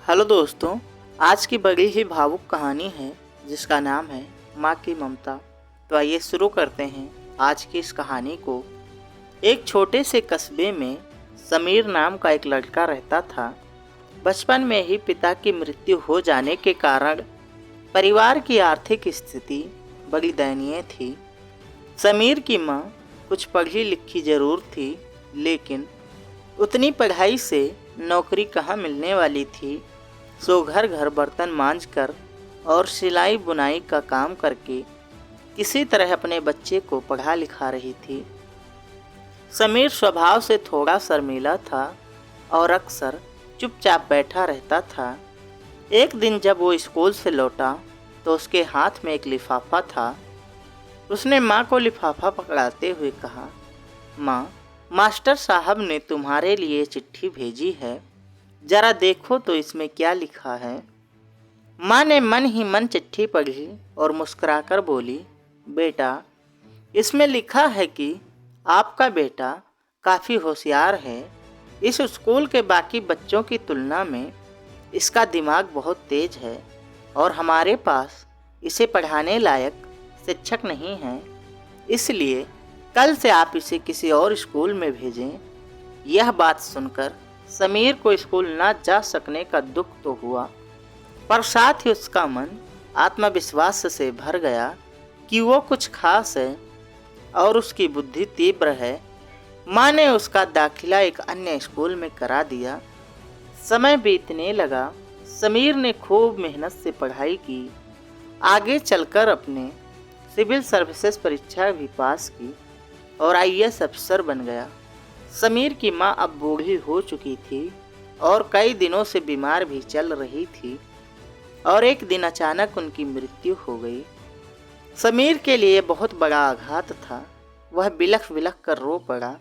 Hello दोस्तों, आज की बड़ी ही भावुक कहानी है जिसका नाम है माँ की ममता। तो आइए शुरू करते हैं आज की इस कहानी को। एक छोटे से कस्बे में समीर नाम का एक लड़का रहता था। बचपन में ही पिता की मृत्यु हो जाने के कारण परिवार की आर्थिक स्थिति बड़ी दयनीय थी। समीर की माँ कुछ पढ़ी लिखी जरूर थी, लेकिन उतनी पढ़ाई से नौकरी कहाँ मिलने वाली थी। सो घर घर बर्तन मांज कर और सिलाई बुनाई का काम करके किसी तरह अपने बच्चे को पढ़ा लिखा रही थी। समीर स्वभाव से थोड़ा शर्मीला था और अक्सर चुपचाप बैठा रहता था। एक दिन जब वो स्कूल से लौटा तो उसके हाथ में एक लिफाफा था। उसने माँ को लिफाफा पकड़ाते हुए कहा, माँ, मास्टर साहब ने तुम्हारे लिए चिट्ठी भेजी है, जरा देखो तो इसमें क्या लिखा है। माँ ने मन ही मन चिट्ठी पढ़ी और मुस्कुराकर बोली, बेटा, इसमें लिखा है कि आपका बेटा काफ़ी होशियार है। इस स्कूल के बाकी बच्चों की तुलना में इसका दिमाग बहुत तेज है और हमारे पास इसे पढ़ाने लायक शिक्षक नहीं है, इसलिए कल से आप इसे किसी और स्कूल में भेजें। यह बात सुनकर समीर को स्कूल ना जा सकने का दुख तो हुआ, पर साथ ही उसका मन आत्मविश्वास से भर गया कि वो कुछ खास है और उसकी बुद्धि तीव्र है। माँ ने उसका दाखिला एक अन्य स्कूल में करा दिया। समय बीतने लगा। समीर ने खूब मेहनत से पढ़ाई की, आगे चलकर अपने सिविल सर्विसेज परीक्षा भी पास की और आईएएस अफसर बन गया। समीर की माँ अब बूढ़ी हो चुकी थी और कई दिनों से बीमार भी चल रही थी और एक दिन अचानक उनकी मृत्यु हो गई। समीर के लिए बहुत बड़ा आघात था। वह बिलख बिलख कर रो पड़ा।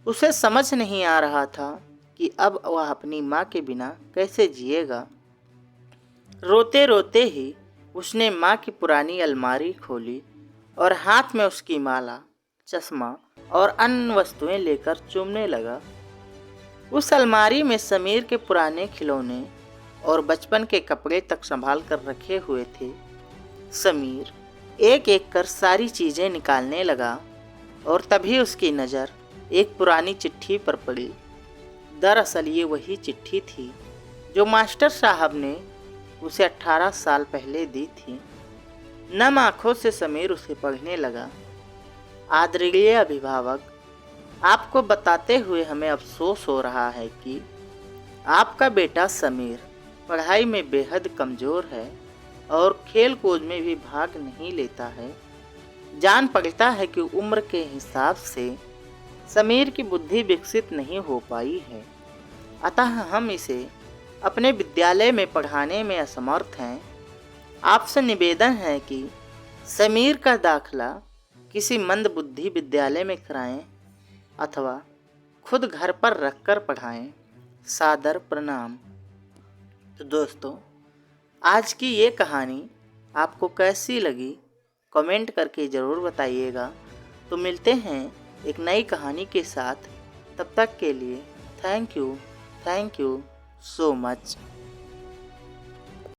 उसे समझ नहीं आ रहा था कि अब वह अपनी माँ के बिना कैसे जिएगा। रोते रोते ही उसने माँ की पुरानी अलमारी खोली और हाथ में उसकी माला, चश्मा और अन्य वस्तुएं लेकर चूमने लगा। उस अलमारी में समीर के पुराने खिलौने और बचपन के कपड़े तक संभाल कर रखे हुए थे। समीर एक एक कर सारी चीज़ें निकालने लगा और तभी उसकी नज़र एक पुरानी चिट्ठी पर पड़ी। दरअसल ये वही चिट्ठी थी जो मास्टर साहब ने उसे 18 साल पहले दी थी। नम आँखों से समीर उसे पढ़ने लगा। आदरणीय अभिभावक, आपको बताते हुए हमें अफसोस हो रहा है कि आपका बेटा समीर पढ़ाई में बेहद कमज़ोर है और खेल कूद में भी भाग नहीं लेता है। जान पड़ता है कि उम्र के हिसाब से समीर की बुद्धि विकसित नहीं हो पाई है, अतः हम इसे अपने विद्यालय में पढ़ाने में असमर्थ हैं। आपसे निवेदन है कि समीर का दाखिला किसी मंद बुद्धि विद्यालय में कराएं अथवा खुद घर पर रखकर पढ़ाएं। सादर प्रणाम। तो दोस्तों, आज की ये कहानी आपको कैसी लगी कमेंट करके ज़रूर बताइएगा। तो मिलते हैं एक नई कहानी के साथ। तब तक के लिए थैंक यू सो मच।